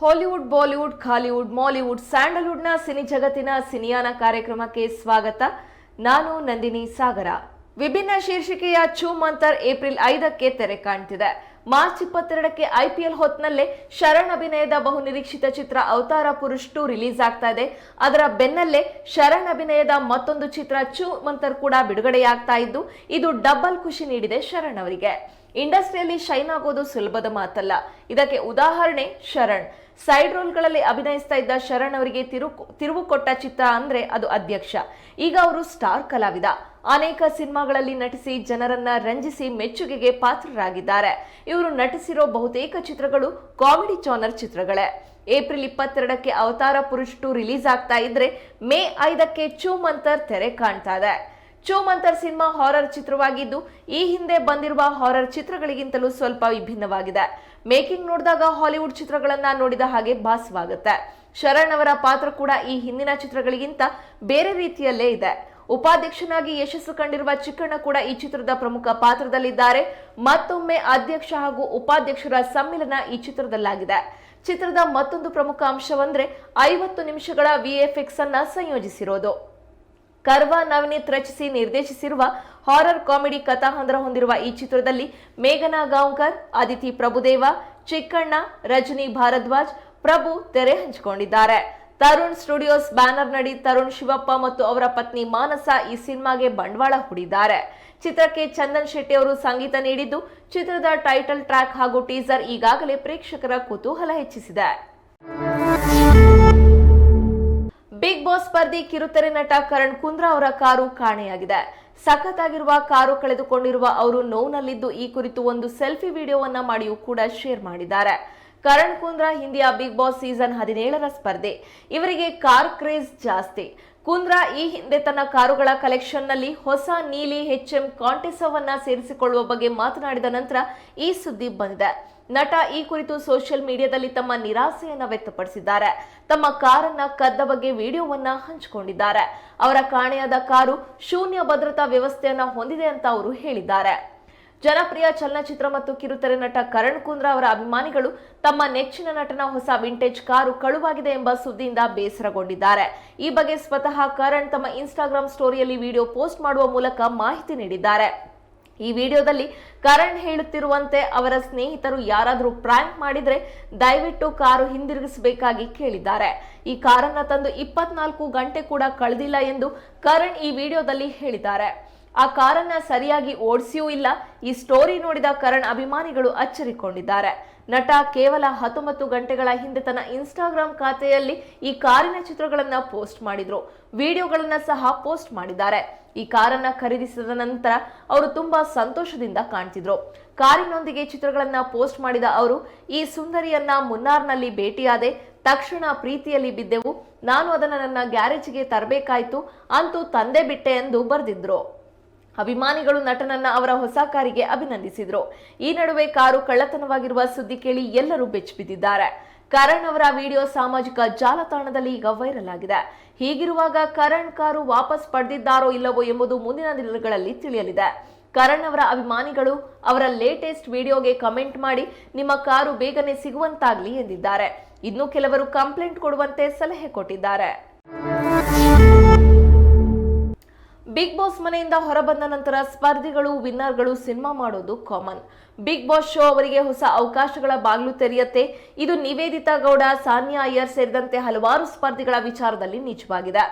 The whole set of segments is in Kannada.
ಹಾಲಿವುಡ್, ಬಾಲಿವುಡ್, ಖಾಲಿವುಡ್, ಮಾಲಿವುಡ್, ಸ್ಯಾಂಡಲ್ವುಡ್ನ ಸಿನಿ ಜಗತ್ತಿನ ಸಿನಿಯಾನ ಕಾರ್ಯಕ್ರಮಕ್ಕೆ ಸ್ವಾಗತ. ನಾನು ನಂದಿನಿ ಸಾಗರ. ವಿಭಿನ್ನ ಶೀರ್ಷಿಕೆಯ ಛೂ ಮಂತರ್ ಏಪ್ರಿಲ್ 5ಕ್ಕೆ ತೆರೆ ಕಾಣ್ತಿದೆ. ಮಾರ್ಚ್ 22ಕ್ಕೆ IPL ಹೊತ್ನಲ್ಲೇ ಶರಣ್ ಅಭಿನಯದ ಬಹುನಿರೀಕ್ಷಿತ ಚಿತ್ರ ಅವತಾರ ಪುರುಷ್ 2 ರಿಲೀಸ್ ಆಗ್ತಾ ಇದೆ. ಅದರ ಬೆನ್ನಲ್ಲೇ ಶರಣ್ ಅಭಿನಯದ ಮತ್ತೊಂದು ಚಿತ್ರ ಛೂ ಮಂತರ್ ಕೂಡ ಬಿಡುಗಡೆಯಾಗ್ತಾ ಇದ್ದು, ಇದು ಡಬಲ್ ಖುಷಿ ನೀಡಿದೆ ಶರಣ್ ಅವರಿಗೆ. ಇಂಡಸ್ಟ್ರಿಯಲ್ಲಿ ಶೈನ್ ಆಗೋದು ಸುಲಭದ ಮಾತಲ್ಲ. ಇದಕ್ಕೆ ಉದಾಹರಣೆ ಶರಣ್. ಸೈಡ್ ರೋಲ್ಗಳಲ್ಲಿ ಅಭಿನಯಿಸ್ತಾ ಇದ್ದ ಶರಣ್ ಅವರಿಗೆ ತಿರುವು ಕೊಟ್ಟ ಚಿತ್ರ ಅಂದ್ರೆ ಅದು ಅಧ್ಯಕ್ಷ. ಈಗ ಅವರು ಸ್ಟಾರ್ ಕಲಾವಿದ. ಅನೇಕ ಸಿನಿಮಾಗಳಲ್ಲಿ ನಟಿಸಿ ಜನರನ್ನ ರಂಜಿಸಿ ಮೆಚ್ಚುಗೆಗೆ ಪಾತ್ರರಾಗಿದ್ದಾರೆ. ಇವರು ನಟಿಸಿರೋ ಬಹುತೇಕ ಚಿತ್ರಗಳು ಕಾಮಿಡಿ ಜಾನರ್ ಚಿತ್ರಗಳೇ. ಏಪ್ರಿಲ್ 22ಕ್ಕೆ ಅವತಾರ ಪುರುಷ್ 2 ರಿಲೀಸ್ ಆಗ್ತಾ ಇದ್ರೆ, ಮೇ 5ಕ್ಕೆ ಛೂ ಮಂತರ್ ತೆರೆ ಕಾಣ್ತಾ ಇದೆ. ಛೂ ಮಂತರ್ ಸಿನಿಮಾ ಹಾರರ್ ಚಿತ್ರವಾಗಿದ್ದು, ಈ ಹಿಂದೆ ಬಂದಿರುವ ಹಾರರ್ ಚಿತ್ರಗಳಿಗಿಂತಲೂ ಸ್ವಲ್ಪ ವಿಭಿನ್ನವಾಗಿದೆ. ಮೇಕಿಂಗ್ ನೋಡಿದಾಗ ಹಾಲಿವುಡ್ ಚಿತ್ರಗಳನ್ನ ನೋಡಿದ ಹಾಗೆ ಭಾಸವಾಗುತ್ತೆ. ಶರಣ್ ಅವರ ಪಾತ್ರ ಕೂಡ ಈ ಹಿಂದಿನ ಚಿತ್ರಗಳಿಗಿಂತ ಬೇರೆ ರೀತಿಯಲ್ಲೇ ಇದೆ. ಉಪಾಧ್ಯಕ್ಷನಾಗಿ ಯಶಸ್ಸು ಕಂಡಿರುವ ಚಿಕ್ಕಣ್ಣ ಕೂಡ ಈ ಚಿತ್ರದ ಪ್ರಮುಖ ಪಾತ್ರದಲ್ಲಿದ್ದಾರೆ. ಮತ್ತೊಮ್ಮೆ ಅಧ್ಯಕ್ಷ ಹಾಗೂ ಉಪಾಧ್ಯಕ್ಷರ ಸಮ್ಮಿಲನ ಈ ಚಿತ್ರದಲ್ಲಾಗಿದೆ. ಚಿತ್ರದ ಮತ್ತೊಂದು ಪ್ರಮುಖ ಅಂಶವಂದ್ರೆ 50 ನಿಮಿಷಗಳ VFX ಅನ್ನ ಸಂಯೋಜಿಸಿರೋದು. ಕರ್ವಾ ನವನೀತ್ ರಚಿಸಿ ನಿರ್ದೇಶಿಸಿರುವ ಹಾರರ್ ಕಾಮಿಡಿ ಕಥಾಹಂದರ ಹೊಂದಿರುವ ಈ ಚಿತ್ರದಲ್ಲಿ ಮೇಘನಾ ಗಾಂವ್ಕರ್, ಅದಿತಿ ಪ್ರಭುದೇವ, ಚಿಕ್ಕಣ್ಣ, ರಜನಿ ಭಾರದ್ವಾಜ್, ಪ್ರಭು ತೆರೆ ಹಂಚಿಕೊಂಡಿದ್ದಾರೆ. ತರುಣ್ ಸ್ಟುಡಿಯೋಸ್ ಬ್ಯಾನರ್ ನಡಿ ತರುಣ್ ಶಿವಪ್ಪ ಮತ್ತು ಅವರ ಪತ್ನಿ ಮಾನಸ ಈ ಸಿನಿಮಾಗೆ ಬಂಡವಾಳ ಹೂಡಿದ್ದಾರೆ. ಚಿತ್ರಕ್ಕೆ ಚಂದನ್ ಶೆಟ್ಟಿ ಅವರು ಸಂಗೀತ ನೀಡಿದ್ದು, ಚಿತ್ರದ ಟೈಟಲ್ ಟ್ರ್ಯಾಕ್ ಹಾಗೂ ಟೀಸರ್ ಈಗಾಗಲೇ ಪ್ರೇಕ್ಷಕರ ಕುತೂಹಲ ಹೆಚ್ಚಿಸಿದೆ. ಬಿಗ್ ಬಾಸ್ ಸ್ಪರ್ಧಿ ಕಿರುತೆರೆ ನಟ ಕರಣ್ ಕುಂದ್ರಾ ಅವರ ಕಾರು ಕಾಣೆಯಾಗಿದೆ. ಸಖತ್ತಾಗಿರುವ ಕಾರು ಕಳೆದುಕೊಂಡಿರುವ ಅವರು ನೋವಿನಲ್ಲಿದ್ದು, ಈ ಕುರಿತು ಒಂದು ಸೆಲ್ಫಿ ವಿಡಿಯೋವನ್ನ ಮಾಡಿಯೂ ಕೂಡ ಶೇರ್ ಮಾಡಿದ್ದಾರೆ. ಕರಣ್ ಕುಂದ್ರಾ ಹಿಂದಿಯ ಬಿಗ್ ಬಾಸ್ ಸೀಸನ್ 17ರ ಸ್ಪರ್ಧಿ. ಇವರಿಗೆ ಕಾರ್ ಕ್ರೇಜ್ ಜಾಸ್ತಿ. ಕುಂದ್ರಾ ಈ ಹಿಂದೆ ತನ್ನ ಕಾರುಗಳ ಕಲೆಕ್ಷನ್ ನಲ್ಲಿ ಹೊಸ ನೀಲಿ HM ಕಾಂಟೆಸವನ್ನ ಸೇರಿಸಿಕೊಳ್ಳುವ ಬಗ್ಗೆ ಮಾತನಾಡಿದ ನಂತರ ಈ ಸುದ್ದಿ ಬಂದಿದೆ. ನಟ ಈ ಕುರಿತು ಸೋಷಿಯಲ್ ಮೀಡಿಯಾದಲ್ಲಿ ತಮ್ಮ ನಿರಾಸೆಯನ್ನ ವ್ಯಕ್ತಪಡಿಸಿದ್ದಾರೆ. ತಮ್ಮ ಕಾರನ್ನ ಕದ್ದ ಬಗ್ಗೆ ವಿಡಿಯೋವನ್ನ ಹಂಚಿಕೊಂಡಿದ್ದಾರೆ. ಅವರ ಕಾಣೆಯಾದ ಕಾರು ಶೂನ್ಯ ಭದ್ರತಾ ವ್ಯವಸ್ಥೆಯನ್ನ ಹೊಂದಿದೆ ಅಂತ ಅವರು ಹೇಳಿದ್ದಾರೆ. ಜನಪ್ರಿಯ ಚಲನಚಿತ್ರ ಮತ್ತು ಕಿರುತೆರೆ ನಟ ಕರಣ್ ಕುಂದ್ರಾ ಅವರ ಅಭಿಮಾನಿಗಳು ತಮ್ಮ ನೆಚ್ಚಿನ ನಟನ ಹೊಸ ವಿಂಟೇಜ್ ಕಾರು ಕಳುವಾಗಿದೆ ಎಂಬ ಸುದ್ದಿಯಿಂದ ಬೇಸರಗೊಂಡಿದ್ದಾರೆ. ಈ ಬಗ್ಗೆ ಸ್ವತಃ ಕರಣ್ ತಮ್ಮ ಇನ್ಸ್ಟಾಗ್ರಾಮ್ ಸ್ಟೋರಿಯಲ್ಲಿ ವಿಡಿಯೋ ಪೋಸ್ಟ್ ಮಾಡುವ ಮೂಲಕ ಮಾಹಿತಿ ನೀಡಿದ್ದಾರೆ. ಈ ವಿಡಿಯೋದಲ್ಲಿ ಕರಣ್ ಹೇಳುತ್ತಿರುವಂತೆ ಅವರ ಸ್ನೇಹಿತರು ಯಾರಾದರೂ ಪ್ರಾಂಕ್ ಮಾಡಿದ್ರೆ ದಯವಿಟ್ಟು ಕಾರು ಹಿಂದಿರುಗಿಸಬೇಕಾಗಿ ಕೇಳಿದ್ದಾರೆ. ಈ ಕಾರನ್ನ ತಂದು 24 ಗಂಟೆ ಕೂಡ ಕಳೆದಿಲ್ಲ ಎಂದು ಕರಣ್ ಈ ವಿಡಿಯೋದಲ್ಲಿ ಹೇಳಿದ್ದಾರೆ. ಆ ಕಾರನ್ನ ಸರಿಯಾಗಿ ಓಡಿಸಿಯೂ ಇಲ್ಲ. ಈ ಸ್ಟೋರಿ ನೋಡಿದ ಕರಣ್ ಅಭಿಮಾನಿಗಳು ಅಚ್ಚರಿಕೊಂಡಿದ್ದಾರೆ. ನಟ ಕೇವಲ 19 ಗಂಟೆಗಳ ಹಿಂದೆ ತನ್ನ ಇನ್ಸ್ಟಾಗ್ರಾಮ್ ಖಾತೆಯಲ್ಲಿ ಈ ಕಾರಿನ ಚಿತ್ರಗಳನ್ನ ಪೋಸ್ಟ್ ಮಾಡಿದ್ರು. ವಿಡಿಯೋಗಳನ್ನ ಸಹ ಪೋಸ್ಟ್ ಮಾಡಿದ್ದಾರೆ. ಈ ಕಾರನ್ನ ಖರೀದಿಸಿದ ನಂತರ ಅವರು ತುಂಬಾ ಸಂತೋಷದಿಂದ ಕಾಣ್ತಿದ್ರು. ಕಾರಿನೊಂದಿಗೆ ಚಿತ್ರಗಳನ್ನ ಪೋಸ್ಟ್ ಮಾಡಿದ ಅವರು, ಈ ಸುಂದರಿಯನ್ನ ಮುನ್ನಾರ್ನಲ್ಲಿ ಭೇಟಿಯಾದೆ, ತಕ್ಷಣ ಪ್ರೀತಿಯಲ್ಲಿ ಬಿದ್ದೆವು. ನಾನು ಅದನ್ನ ನನ್ನ ಗ್ಯಾರೇಜ್ಗೆ ತರಬೇಕಾಯ್ತು, ಅಂತೂ ತಂದೆ ಬಿಟ್ಟೆ ಎಂದು ಬರೆದಿದ್ರು. ಅಭಿಮಾನಿಗಳು ನಟನನ್ನ ಅವರ ಹೊಸ ಕಾರಿಗೆ ಅಭಿನಂದಿಸಿದ್ರು. ಈ ನಡುವೆ ಕಾರು ಕಳ್ಳತನವಾಗಿರುವ ಸುದ್ದಿ ಕೇಳಿ ಎಲ್ಲರೂ ಬೆಚ್ಚಿಬಿದ್ದಿದ್ದಾರೆ. ಕರಣ್ ಅವರ ವಿಡಿಯೋ ಸಾಮಾಜಿಕ ಜಾಲತಾಣದಲ್ಲಿ ಈಗ ವೈರಲ್ ಆಗಿದೆ. ಹೀಗಿರುವಾಗ ಕರಣ್ ಕಾರು ವಾಪಸ್ ಪಡೆದಿದ್ದಾರೋ ಇಲ್ಲವೋ ಎಂಬುದು ಮುಂದಿನ ದಿನಗಳಲ್ಲಿ ತಿಳಿಯಲಿದೆ. ಕರಣ್ ಅವರ ಅಭಿಮಾನಿಗಳು ಅವರ ಲೇಟೆಸ್ಟ್ ವಿಡಿಯೋಗೆ ಕಮೆಂಟ್ ಮಾಡಿ ನಿಮ್ಮ ಕಾರು ಬೇಗನೆ ಸಿಗುವಂತಾಗ್ಲಿ ಎಂದಿದ್ದಾರೆ. ಇನ್ನು ಕೆಲವರು ಕಂಪ್ಲೇಂಟ್ ಕೊಡುವಂತೆ ಸಲಹೆ ಕೊಟ್ಟಿದ್ದಾರೆ. ಬಿಗ್ ಬಾಸ್ ಮನೆಯಿಂದ ಹೊರಬಂದ ನಂತರ ಸ್ಪರ್ಧಿಗಳು, ವಿನ್ನರ್ಗಳು ಸಿನಿಮಾ ಮಾಡೋದು ಕಾಮನ್. ಬಿಗ್ ಬಾಸ್ ಶೋ ಅವರಿಗೆ ಹೊಸ ಅವಕಾಶಗಳ ಬಾಗಿಲು ತೆರೆಯುತ್ತೆ. ಇದು ನಿವೇದಿತಾ ಗೌಡ, ಸಾನ್ಯಾ ಅಯ್ಯರ್ ಸೇರಿದಂತೆ ಹಲವಾರು ಸ್ಪರ್ಧಿಗಳ ವಿಚಾರದಲ್ಲಿ ನಿಜವಾಗಿದೆ.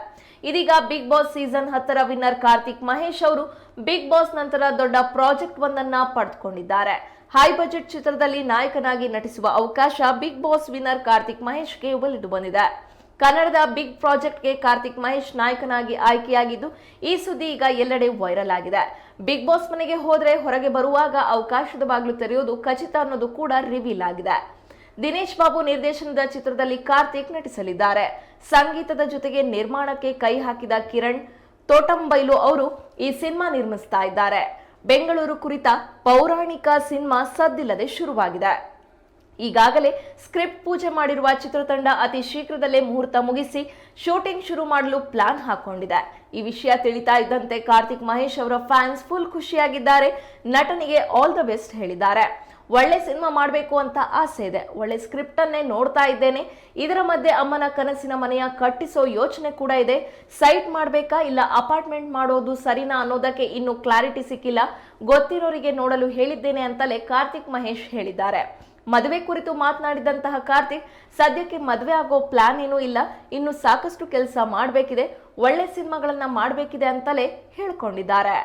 ಇದೀಗ ಬಿಗ್ ಬಾಸ್ ಸೀಸನ್ 10ರ ವಿನ್ನರ್ ಕಾರ್ತಿಕ್ ಮಹೇಶ್ ಅವರು ಬಿಗ್ ಬಾಸ್ ನಂತರ ದೊಡ್ಡ ಪ್ರಾಜೆಕ್ಟ್ ಒಂದನ್ನ ಪಡೆದುಕೊಂಡಿದ್ದಾರೆ. ಹೈ ಬಜೆಟ್ ಚಿತ್ರದಲ್ಲಿ ನಾಯಕನಾಗಿ ನಟಿಸುವ ಅವಕಾಶ ಬಿಗ್ ಬಾಸ್ ವಿನ್ನರ್ ಕಾರ್ತಿಕ್ ಮಹೇಶ್ಗೆ ಒಲಿದು ಬಂದಿದೆ. ಕನ್ನಡದ ಬಿಗ್ ಪ್ರಾಜೆಕ್ಟ್ಗೆ ಕಾರ್ತಿಕ್ ಮಹೇಶ್ ನಾಯಕನಾಗಿ ಆಯ್ಕೆಯಾಗಿದ್ದು, ಈ ಸುದ್ದಿ ಈಗ ಎಲ್ಲೆಡೆ ವೈರಲ್ ಆಗಿದೆ. ಬಿಗ್ ಬಾಸ್ ಮನೆಗೆ ಹೋದ್ರೆ ಹೊರಗೆ ಬರುವಾಗ ಅವಕಾಶದ ಬಾಗಿಲು ತೆರೆಯೋದು ಖಚಿತ ಅನ್ನೋದು ಕೂಡ ರಿವೀಲ್ ಆಗಿದೆ. ದಿನೇಶ್ ಬಾಬು ನಿರ್ದೇಶನದ ಚಿತ್ರದಲ್ಲಿ ಕಾರ್ತಿಕ್ ನಟಿಸಲಿದ್ದಾರೆ. ಸಂಗೀತದ ಜೊತೆಗೆ ನಿರ್ಮಾಣಕ್ಕೆ ಕೈ ಹಾಕಿದ ಕಿರಣ್ ತೋಟಂಬೈಲು ಅವರು ಈ ಸಿನಿಮಾ ನಿರ್ಮಿಸ್ತಾ ಇದ್ದಾರೆ. ಬೆಂಗಳೂರು ಕುರಿತ ಪೌರಾಣಿಕ ಸಿನಿಮಾ ಸದ್ದಿಲ್ಲದೆ ಶುರುವಾಗಿದೆ. ಈಗಾಗಲೇ ಸ್ಕ್ರಿಪ್ಟ್ ಪೂಜೆ ಮಾಡಿರುವ ಚಿತ್ರತಂಡ ಅತಿ ಶೀಘ್ರದಲ್ಲೇ ಮುಹೂರ್ತ ಮುಗಿಸಿ ಶೂಟಿಂಗ್ ಶುರು ಮಾಡಲು ಪ್ಲಾನ್ ಹಾಕೊಂಡಿದೆ. ಈ ವಿಷಯ ತಿಳಿತಾ ಇದ್ದಂತೆ ಕಾರ್ತಿಕ್ ಮಹೇಶ್ ಅವರ ಫ್ಯಾನ್ಸ್ ಫುಲ್ ಖುಷಿಯಾಗಿದ್ದಾರೆ. ನಟನಿಗೆ ಆಲ್ ದ ಬೆಸ್ಟ್ ಹೇಳಿದ್ದಾರೆ. ಒಳ್ಳೆ ಸಿನಿಮಾ ಮಾಡಬೇಕು ಅಂತ ಆಸೆ ಇದೆ. ಒಳ್ಳೆ ಸ್ಕ್ರಿಪ್ಟ್ ಅನ್ನೇ ನೋಡ್ತಾ ಇದ್ದೇನೆ. ಇದರ ಮಧ್ಯೆ ಅಮ್ಮನ ಕನಸಿನ ಮನೆಯ ಕಟ್ಟಿಸೋ ಯೋಚನೆ ಕೂಡ ಇದೆ. ಸೈಟ್ ಮಾಡಬೇಕಾ ಇಲ್ಲ ಅಪಾರ್ಟ್ಮೆಂಟ್ ಮಾಡೋದು ಸರಿನಾ ಅನ್ನೋದಕ್ಕೆ ಇನ್ನೂ ಕ್ಲಾರಿಟಿ ಸಿಕ್ಕಿಲ್ಲ. ಗೊತ್ತಿರೋರಿಗೆ ನೋಡಲು ಹೇಳಿದ್ದೇನೆ ಅಂತಲೇ ಕಾರ್ತಿಕ್ ಮಹೇಶ್ ಹೇಳಿದ್ದಾರೆ. ಮದುವೆ ಕುರಿತು ಮಾತನಾಡಿದಂತಹ ಕಾರ್ತಿಕ್, ಸದ್ಯಕ್ಕೆ ಮದುವೆ ಆಗೋ ಪ್ಲಾನ್ ಏನೂ ಇಲ್ಲ, ಇನ್ನು ಸಾಕಷ್ಟು ಕೆಲಸ ಮಾಡಬೇಕಿದೆ, ಒಳ್ಳೆ ಸಿನಿಮಾಗಳನ್ನ ಮಾಡಬೇಕಿದೆ ಅಂತಲೇ ಹೇಳ್ಕೊಂಡಿದ್ದಾರೆ.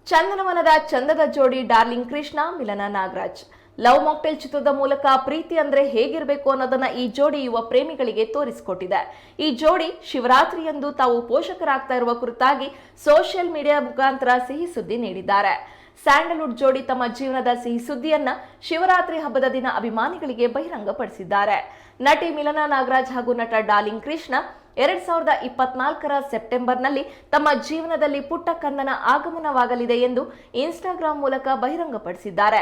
ಚಂದನವನದ ಚಂದದ ಜೋಡಿ ಡಾರ್ಲಿಂಗ್ ಕೃಷ್ಣ ಮಿಲನ ನಾಗರಾಜ್. ಲವ್ ಮಾಕ್ಟೇಲ್ ಚಿತ್ರದ ಮೂಲಕ ಪ್ರೀತಿ ಅಂದ್ರೆ ಹೇಗಿರಬೇಕು ಅನ್ನೋದನ್ನ ಈ ಜೋಡಿ ಯುವ ಪ್ರೇಮಿಗಳಿಗೆ ತೋರಿಸಿಕೊಟ್ಟಿದೆ. ಈ ಜೋಡಿ ಶಿವರಾತ್ರಿಯಂದು ತಾವು ಪೋಷಕರಾಗ್ತಾ ಇರುವ ಕುರಿತಾಗಿ ಸೋಷಿಯಲ್ ಮೀಡಿಯಾ ಮುಖಾಂತರ ಸಿಹಿ ಸುದ್ದಿ ನೀಡಿದ್ದಾರೆ. ಸ್ಯಾಂಡಲ್ವುಡ್ ಜೋಡಿ ತಮ್ಮ ಜೀವನದ ಸಿಹಿ ಸುದ್ದಿಯನ್ನ ಶಿವರಾತ್ರಿ ಹಬ್ಬದ ದಿನ ಅಭಿಮಾನಿಗಳಿಗೆ ಬಹಿರಂಗಪಡಿಸಿದ್ದಾರೆ. ನಟಿ ಮಿಲನ ನಾಗರಾಜ್ ಹಾಗೂ ನಟ ಡಾರ್ಲಿಂಗ್ ಕೃಷ್ಣ 2024 ಸೆಪ್ಟೆಂಬರ್ನಲ್ಲಿ ತಮ್ಮ ಜೀವನದಲ್ಲಿ ಪುಟ್ಟ ಕಂದನ ಆಗಮನವಾಗಲಿದೆ ಎಂದು ಇನ್ಸ್ಟಾಗ್ರಾಂ ಮೂಲಕ ಬಹಿರಂಗಪಡಿಸಿದ್ದಾರೆ.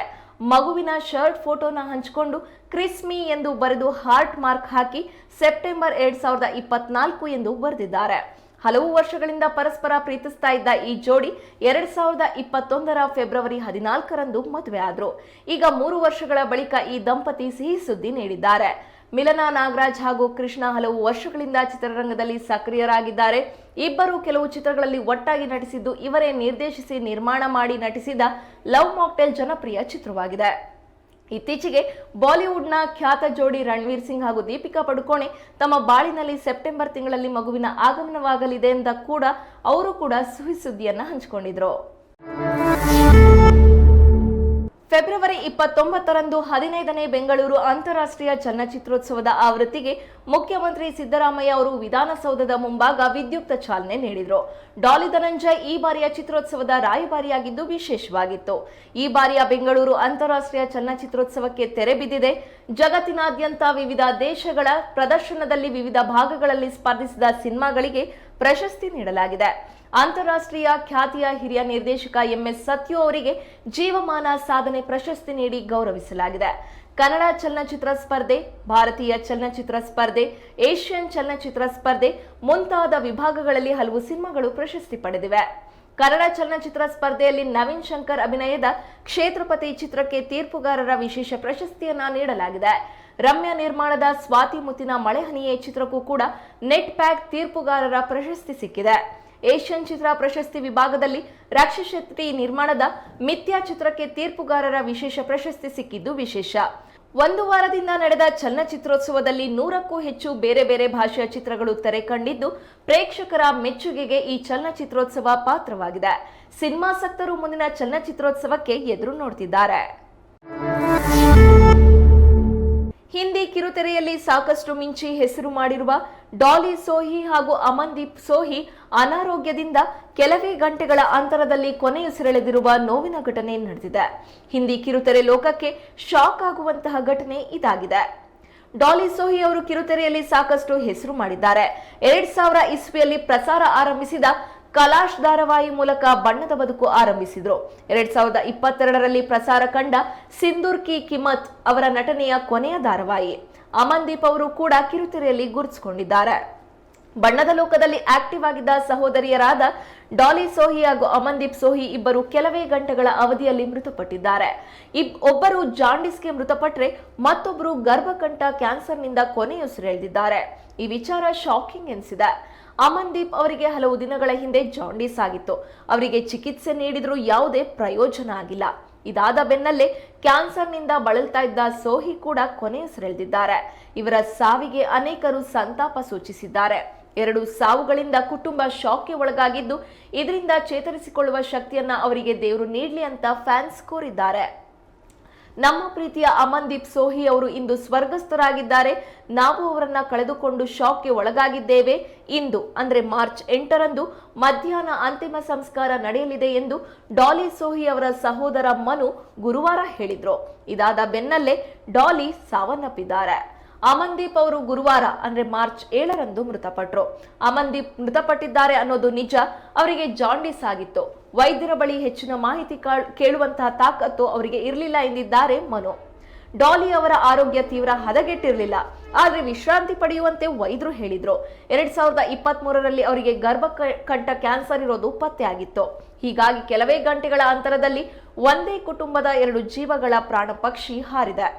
ಮಗುವಿನ ಶರ್ಟ್ ಫೋಟೋನ ಹಂಚಿಕೊಂಡು ಕ್ರಿಸ್ಮಿ ಎಂದು ಬರೆದು ಹಾರ್ಟ್ ಮಾರ್ಕ್ ಹಾಕಿ ಸೆಪ್ಟೆಂಬರ್ 2024 ಎಂದು ಬರೆದಿದ್ದಾರೆ. ಹಲವು ವರ್ಷಗಳಿಂದ ಪರಸ್ಪರ ಪ್ರೀತಿಸ್ತಾ ಇದ್ದ ಈ ಜೋಡಿ 2021 ಫೆಬ್ರವರಿ 14ರಂದು ಮದುವೆ ಆದ್ರು. ಈಗ 3 ವರ್ಷಗಳ ಬಳಿಕ ಈ ದಂಪತಿ ಸಿಹಿ ಸುದ್ದಿ ನೀಡಿದ್ದಾರೆ. ಮಿಲನ ನಾಗರಾಜ್ ಹಾಗೂ ಕೃಷ್ಣ ಹಲವು ವರ್ಷಗಳಿಂದ ಚಿತ್ರರಂಗದಲ್ಲಿ ಸಕ್ರಿಯರಾಗಿದ್ದಾರೆ. ಇಬ್ಬರು ಕೆಲವು ಚಿತ್ರಗಳಲ್ಲಿ ಒಟ್ಟಾಗಿ ನಟಿಸಿದ್ದು, ಇವರೇ ನಿರ್ದೇಶಿಸಿ ನಿರ್ಮಾಣ ಮಾಡಿ ನಟಿಸಿದ ಲವ್ ಮಾಕ್ಟೇಲ್ ಜನಪ್ರಿಯ ಚಿತ್ರವಾಗಿದೆ. ಇತ್ತೀಚೆಗೆ ಬಾಲಿವುಡ್ನ ಖ್ಯಾತ ಜೋಡಿ ರಣವೀರ್ ಸಿಂಗ್ ಹಾಗೂ ದೀಪಿಕಾ ಪಡುಕೋಣೆ ತಮ್ಮ ಬಾಳಿನಲ್ಲಿ ಸೆಪ್ಟೆಂಬರ್ ತಿಂಗಳಲ್ಲಿ ಮಗುವಿನ ಆಗಮನವಾಗಲಿದೆ ಅಂತ ಕೂಡ ಅವರು ಕೂಡ ಸಿಹಿ ಸುದ್ದಿಯನ್ನ ಹಂಚಿಕೊಂಡಿದ್ರು. ಫೆಬ್ರವರಿ 29ರಂದು 15ನೇ ಬೆಂಗಳೂರು ಅಂತಾರಾಷ್ಟ್ರೀಯ ಚಲನಚಿತ್ರೋತ್ಸವದ ಆವೃತ್ತಿಗೆ ಮುಖ್ಯಮಂತ್ರಿ ಸಿದ್ದರಾಮಯ್ಯ ಅವರು ವಿಧಾನಸೌಧದ ಮುಂಭಾಗ ವಿದ್ಯುಕ್ತ ಚಾಲನೆ ನೀಡಿದರು. ಡಾಲಿ ಧನಂಜಯ್ ಈ ಬಾರಿಯ ಚಿತ್ರೋತ್ಸವದ ರಾಯಭಾರಿಯಾಗಿದ್ದು ವಿಶೇಷವಾಗಿತ್ತು. ಈ ಬಾರಿಯ ಬೆಂಗಳೂರು ಅಂತಾರಾಷ್ಟ್ರೀಯ ಚಲನಚಿತ್ರೋತ್ಸವಕ್ಕೆ ತೆರೆ ಬಿದ್ದಿದೆ. ಜಗತ್ತಿನಾದ್ಯಂತ ವಿವಿಧ ದೇಶಗಳ ಪ್ರದರ್ಶನದಲ್ಲಿ ವಿವಿಧ ಭಾಗಗಳಲ್ಲಿ ಸ್ಪರ್ಧಿಸಿದ ಸಿನಿಮಾಗಳಿಗೆ ಪ್ರಶಸ್ತಿ ನೀಡಲಾಗಿದೆ. ಅಂತಾರಾಷ್ಟ್ರೀಯ ಖ್ಯಾತಿಯ ಹಿರಿಯ ನಿರ್ದೇಶಕ MS ಸತ್ಯು ಅವರಿಗೆ ಜೀವಮಾನ ಸಾಧನೆ ಪ್ರಶಸ್ತಿ ನೀಡಿ ಗೌರವಿಸಲಾಗಿದೆ. ಕನ್ನಡ ಚಲನಚಿತ್ರ ಸ್ಪರ್ಧೆ, ಭಾರತೀಯ ಚಲನಚಿತ್ರ ಸ್ಪರ್ಧೆ, ಏಷ್ಯನ್ ಚಲನಚಿತ್ರ ಸ್ಪರ್ಧೆ ಮುಂತಾದ ವಿಭಾಗಗಳಲ್ಲಿ ಹಲವು ಸಿನಿಮಾಗಳು ಪ್ರಶಸ್ತಿ ಪಡೆದಿವೆ. ಕನ್ನಡ ಚಲನಚಿತ್ರ ಸ್ಪರ್ಧೆಯಲ್ಲಿ ನವೀನ್ ಶಂಕರ್ ಅಭಿನಯದ ಕ್ಷೇತ್ರಪತಿ ಚಿತ್ರಕ್ಕೆ ತೀರ್ಪುಗಾರರ ವಿಶೇಷ ಪ್ರಶಸ್ತಿಯನ್ನ ನೀಡಲಾಗಿದೆ. ರಮ್ಯಾ ನಿರ್ಮಾಣದ ಸ್ವಾತಿ ಮುತ್ತಿನ ಮಳೆಹನಿಯೇ ಚಿತ್ರಕ್ಕೂ ಕೂಡ ನೆಟ್ ಪ್ಯಾಕ್ ತೀರ್ಪುಗಾರರ ಪ್ರಶಸ್ತಿ ಸಿಕ್ಕಿದೆ. ಏಷ್ಯನ್ ಚಿತ್ರ ಪ್ರಶಸ್ತಿ ವಿಭಾಗದಲ್ಲಿ ರಾಕ್ಷಸ್ ಶೆಟ್ಟಿ ನಿರ್ಮಾಣದ ಮಿಥ್ಯಾ ಚಿತ್ರಕ್ಕೆ ತೀರ್ಪುಗಾರರ ವಿಶೇಷ ಪ್ರಶಸ್ತಿ ಸಿಕ್ಕಿದ್ದು ವಿಶೇಷ. ಒಂದು ವಾರದಿಂದ ನಡೆದ ಚಲನಚಿತ್ರೋತ್ಸವದಲ್ಲಿ 100ಕ್ಕೂ ಹೆಚ್ಚು ಬೇರೆ ಬೇರೆ ಭಾಷೆಯ ಚಿತ್ರಗಳು ತೆರೆ ಕಂಡಿದ್ದು, ಪ್ರೇಕ್ಷಕರ ಮೆಚ್ಚುಗೆಗೆ ಈ ಚಲನಚಿತ್ರೋತ್ಸವ ಪಾತ್ರವಾಗಿದೆ. ಸಿನಿಮಾಸಕ್ತರು ಮುಂದಿನ ಚಲನಚಿತ್ರೋತ್ಸವಕ್ಕೆ ಎದುರು ನೋಡ್ತಿದ್ದಾರೆ. ಹಿಂದಿ ಕಿರುತೆರೆಯಲ್ಲಿ ಸಾಕಷ್ಟು ಮಿಂಚಿ ಹೆಸರು ಮಾಡಿರುವ ಡಾಲಿ ಸೋಹಿ ಹಾಗೂ ಅಮನ್ದೀಪ್ ಸೋಹಿ ಅನಾರೋಗ್ಯದಿಂದ ಕೆಲವೇ ಗಂಟೆಗಳ ಅಂತರದಲ್ಲಿ ಕೊನೆಯುಸಿರೆಳೆದಿರುವ ನೋವಿನ ಘಟನೆ ನಡೆದಿದೆ. ಹಿಂದಿ ಕಿರುತೆರೆ ಲೋಕಕ್ಕೆ ಶಾಕ್ ಆಗುವಂತಹ ಘಟನೆ ಇದಾಗಿದೆ. ಡಾಲಿ ಸೋಹಿ ಅವರು ಕಿರುತೆರೆಯಲ್ಲಿ ಸಾಕಷ್ಟು ಹೆಸರು ಮಾಡಿದ್ದಾರೆ. 2000 ಇಸ್ವಿಯಲ್ಲಿ ಪ್ರಸಾರ ಆರಂಭಿಸಿದ ಕಲಾಶ್ ಧಾರಾವಾಹಿ ಮೂಲಕ ಬಣ್ಣದ ಬದುಕು ಆರಂಭಿಸಿದ್ರು. 2022ರಲ್ಲಿ ಪ್ರಸಾರ ಕಂಡ ಸಿಂಧೂರ್ ಕಿ ಕಿಮತ್ ಅವರ ನಟನೆಯ ಕೊನೆಯ ಧಾರಾವಾಹಿ. ಅಮನ್ದೀಪ್ ಅವರು ಕೂಡ ಕಿರುತೆರೆಯಲ್ಲಿ ಗುರುತಿಸಿಕೊಂಡಿದ್ದಾರೆ. ಬಣ್ಣದ ಲೋಕದಲ್ಲಿ ಆಕ್ಟಿವ್ ಆಗಿದ್ದ ಸಹೋದರಿಯರಾದ ಡಾಲಿ ಸೋಹಿ ಹಾಗೂ ಅಮನ್ದೀಪ್ ಸೋಹಿ ಇಬ್ಬರು ಕೆಲವೇ ಗಂಟೆಗಳ ಅವಧಿಯಲ್ಲಿ ಮೃತಪಟ್ಟಿದ್ದಾರೆ. ಒಬ್ಬರು ಜಾಂಡಿಸ್ಗೆ ಮೃತಪಟ್ಟರೆ ಮತ್ತೊಬ್ಬರು ಗರ್ಭಕಂಠ ಕ್ಯಾನ್ಸರ್ನಿಂದ ಕೊನೆಯುಸಿರೆಳೆದಿದ್ದಾರೆ. ಈ ವಿಚಾರ ಶಾಕಿಂಗ್ ಎನಿಸಿದೆ. ಅಮನ್ದೀಪ್ ಅವರಿಗೆ ಹಲವು ದಿನಗಳ ಹಿಂದೆ ಜಾಂಡೀಸ್ ಆಗಿತ್ತು. ಅವರಿಗೆ ಚಿಕಿತ್ಸೆ ನೀಡಿದ್ರೂ ಯಾವುದೇ ಪ್ರಯೋಜನ ಆಗಿಲ್ಲ. ಇದಾದ ಬೆನ್ನಲ್ಲೇ ಕ್ಯಾನ್ಸರ್ನಿಂದ ಬಳಲ್ತಾ ಇದ್ದ ಸೋಹಿ ಕೂಡ ಕೊನೆಯುಸಿರೆಳೆದಿದ್ದಾರೆ. ಇವರ ಸಾವಿಗೆ ಅನೇಕರು ಸಂತಾಪ ಸೂಚಿಸಿದ್ದಾರೆ. 2 ಸಾವುಗಳಿಂದ ಕುಟುಂಬ ಶಾಕ್ಗೆ ಒಳಗಾಗಿದ್ದು, ಇದರಿಂದ ಚೇತರಿಸಿಕೊಳ್ಳುವ ಶಕ್ತಿಯನ್ನ ಅವರಿಗೆ ದೇವರು ನೀಡಲಿ ಅಂತ ಫ್ಯಾನ್ಸ್ ಕೋರಿದ್ದಾರೆ. ನಮ್ಮ ಪ್ರೀತಿಯ ಅಮನ್ದೀಪ್ ಸೋಹಿ ಅವರು ಇಂದು ಸ್ವರ್ಗಸ್ಥರಾಗಿದ್ದಾರೆ. ನಾವು ಅವರನ್ನ ಕಳೆದುಕೊಂಡು ಶಾಕ್ಗೆ ಒಳಗಾಗಿದ್ದೇವೆ. ಇಂದು ಅಂದ್ರೆ ಮಾರ್ಚ್ 8ರಂದು ಮಧ್ಯಾಹ್ನ ಅಂತಿಮ ಸಂಸ್ಕಾರ ನಡೆಯಲಿದೆ ಎಂದು ಡಾಲಿ ಸೋಹಿ ಅವರ ಸಹೋದರ ಮನು ಗುರುವಾರ ಹೇಳಿದ್ರು. ಇದಾದ ಬೆನ್ನಲ್ಲೇ ಡಾಲಿ ಸಾವನ್ನಪ್ಪಿದ್ದಾರೆ. ಅಮನ್ದೀಪ್ ಅವರು ಗುರುವಾರ ಅಂದ್ರೆ ಮಾರ್ಚ್ 7ರಂದು ಮೃತಪಟ್ಟರು. ಅಮನ್ದೀಪ್ ಮೃತಪಟ್ಟಿದ್ದಾರೆ ಅನ್ನೋದು ನಿಜ. ಅವರಿಗೆ ಜಾಂಡೀಸ್ ಆಗಿತ್ತು. ವೈದ್ಯರ ಬಳಿ ಹೆಚ್ಚಿನ ಮಾಹಿತಿ ಕೇಳುವಂತಹ ತಾಕತ್ತು ಅವರಿಗೆ ಇರಲಿಲ್ಲ ಎಂದಿದ್ದಾರೆ ಮನು. ಡಾಲಿ ಅವರ ಆರೋಗ್ಯ ತೀವ್ರ ಹದಗೆಟ್ಟಿರಲಿಲ್ಲ, ಆದ್ರೆ ವಿಶ್ರಾಂತಿ ಪಡೆಯುವಂತೆ ವೈದ್ಯರು ಹೇಳಿದ್ರು. 2023ರಲ್ಲಿ ಅವರಿಗೆ ಗರ್ಭಕಂಠ ಕ್ಯಾನ್ಸರ್ ಇರೋದು ಪತ್ತೆಯಾಗಿತ್ತು. ಹೀಗಾಗಿ ಕೆಲವೇ ಗಂಟೆಗಳ ಅಂತರದಲ್ಲಿ ಒಂದೇ ಕುಟುಂಬದ 2 ಜೀವಗಳ ಪ್ರಾಣ ಪಕ್ಷಿ ಹಾರಿದೆ.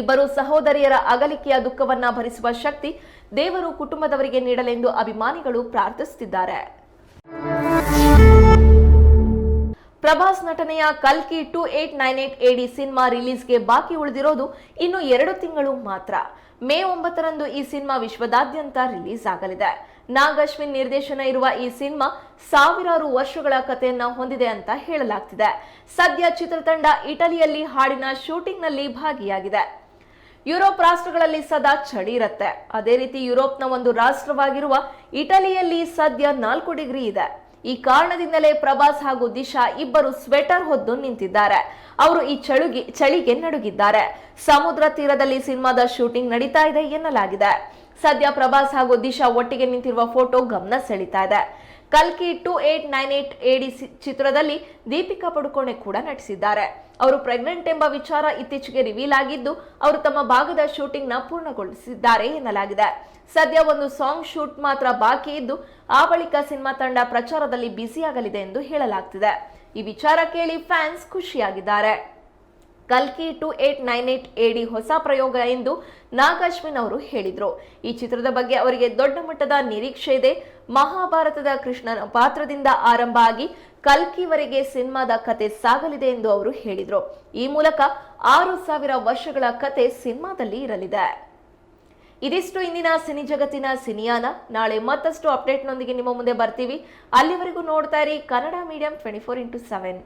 ಇಬ್ಬರು ಸಹೋದರಿಯರ ಅಗಲಿಕೆಯ ದುಃಖವನ್ನ ಭರಿಸುವ ಶಕ್ತಿ ದೇವರು ಕುಟುಂಬದವರಿಗೆ ನೀಡಲೆಂದು ಅಭಿಮಾನಿಗಳು ಪ್ರಾರ್ಥಿಸುತ್ತಿದ್ದಾರೆ. ಪ್ರಭಾಸ್ ನಟನೆಯ ಕಲ್ಕಿ 2898 AD ಸಿನಿಮಾ ರಿಲೀಸ್ಗೆ ಬಾಕಿ ಉಳಿದಿರೋದು ಇನ್ನು 2 ತಿಂಗಳು ಮಾತ್ರ. ಮೇ 9ರಂದು ಈ ಸಿನಿಮಾ ವಿಶ್ವದಾದ್ಯಂತ ರಿಲೀಸ್ ಆಗಲಿದೆ. ನಾಗ್ ಅಶ್ವಿನ್ ನಿರ್ದೇಶನ ಇರುವ ಈ ಸಿನಿಮಾ ಸಾವಿರಾರು ವರ್ಷಗಳ ಕಥೆಯನ್ನ ಹೊಂದಿದೆ ಅಂತ ಹೇಳಲಾಗ್ತಿದೆ. ಸದ್ಯ ಚಿತ್ರತಂಡ ಇಟಲಿಯಲ್ಲಿ ಹಾಡಿನ ಶೂಟಿಂಗ್ ನಲ್ಲಿ ಭಾಗಿಯಾಗಿದೆ. ಯುರೋಪ್ ರಾಷ್ಟ್ರಗಳಲ್ಲಿ ಸದಾ ಚಳಿ ಇರುತ್ತೆ. ಅದೇ ರೀತಿ ಯುರೋಪ್ನ ಒಂದು ರಾಷ್ಟ್ರವಾಗಿರುವ ಇಟಲಿಯಲ್ಲಿ ಸದ್ಯ 4 ಡಿಗ್ರಿ ಇದೆ. ಈ ಕಾರಣದಿಂದಲೇ ಪ್ರಭಾಸ್ ಹಾಗೂ ದಿಶಾ ಇಬ್ಬರು ಸ್ವೆಟರ್ ಹೊದ್ದು ನಿಂತಿದ್ದಾರೆ. ಅವರು ಈ ಚಳಿಗೆ ನಡುಗಿದ್ದಾರೆ. ಸಮುದ್ರ ತೀರದಲ್ಲಿ ಸಿನಿಮಾದ ಶೂಟಿಂಗ್ ನಡೀತಾ ಇದೆ ಎನ್ನಲಾಗಿದೆ. ಸದ್ಯ ಪ್ರಭಾಸ್ ಹಾಗೂ ದಿಶಾ ಒಟ್ಟಿಗೆ ನಿಂತಿರುವ ಫೋಟೋ ಗಮನ ಸೆಳೀತಾ ಇದೆ. ಕಲ್ಕಿ 2898 AD ಚಿತ್ರದಲ್ಲಿ ದೀಪಿಕಾ ಪಡುಕೋಣೆ ಕೂಡ ನಟಿಸಿದ್ದಾರೆ. ಅವರು ಪ್ರೆಗ್ನೆಂಟ್ ಎಂಬ ವಿಚಾರ ಇತ್ತೀಚೆಗೆ ರಿವೀಲ್ ಆಗಿದ್ದು, ಅವರು ತಮ್ಮ ಭಾಗದ ಶೂಟಿಂಗ್ ನ ಪೂರ್ಣಗೊಳಿಸಿದ್ದಾರೆ ಎನ್ನಲಾಗಿದೆ. ಸದ್ಯ ಒಂದು ಸಾಂಗ್ ಶೂಟ್ ಮಾತ್ರ ಬಾಕಿ ಇದ್ದು, ಆ ಬಳಿಕ ಸಿನಿಮಾ ತಂಡ ಪ್ರಚಾರದಲ್ಲಿ ಬ್ಯುಸಿಯಾಗಲಿದೆ ಎಂದು ಹೇಳಲಾಗ್ತಿದೆ. ಈ ವಿಚಾರ ಕೇಳಿ ಫ್ಯಾನ್ಸ್ ಖುಷಿಯಾಗಿದ್ದಾರೆ. ಕಲ್ಕಿ 2898 AD ಹೊಸ ಪ್ರಯೋಗ ಎಂದು ನಾಗ್ ಅಶ್ವಿನ್ ಅವರು ಹೇಳಿದ್ರು. ಈ ಚಿತ್ರದ ಬಗ್ಗೆ ಅವರಿಗೆ ದೊಡ್ಡ ಮಟ್ಟದ ನಿರೀಕ್ಷೆ ಇದೆ. ಮಹಾಭಾರತದ ಕೃಷ್ಣನ ಪಾತ್ರದಿಂದ ಆರಂಭ ಆಗಿ ಕಲ್ಕಿವರೆಗೆ ಸಿನಿಮಾದ ಕತೆ ಸಾಗಲಿದೆ ಎಂದು ಅವರು ಹೇಳಿದ್ರು. ಈ ಮೂಲಕ 6000 ವರ್ಷಗಳ ಕತೆ ಸಿನಿಮಾದಲ್ಲಿ ಇರಲಿದೆ. ಇದಿಷ್ಟು ಇಂದಿನ ಸಿನಿ ಜಗತ್ತಿನ ಸಿನಿಯಾನ. ನಾಳೆ ಮತ್ತಷ್ಟು ಅಪ್ಡೇಟ್ನೊಂದಿಗೆ ನಿಮ್ಮ ಮುಂದೆ ಬರ್ತೀವಿ. ಅಲ್ಲಿವರೆಗೂ ನೋಡ್ತಾ ಇರಿ ಕನ್ನಡ ಮೀಡಿಯಂ 24x7.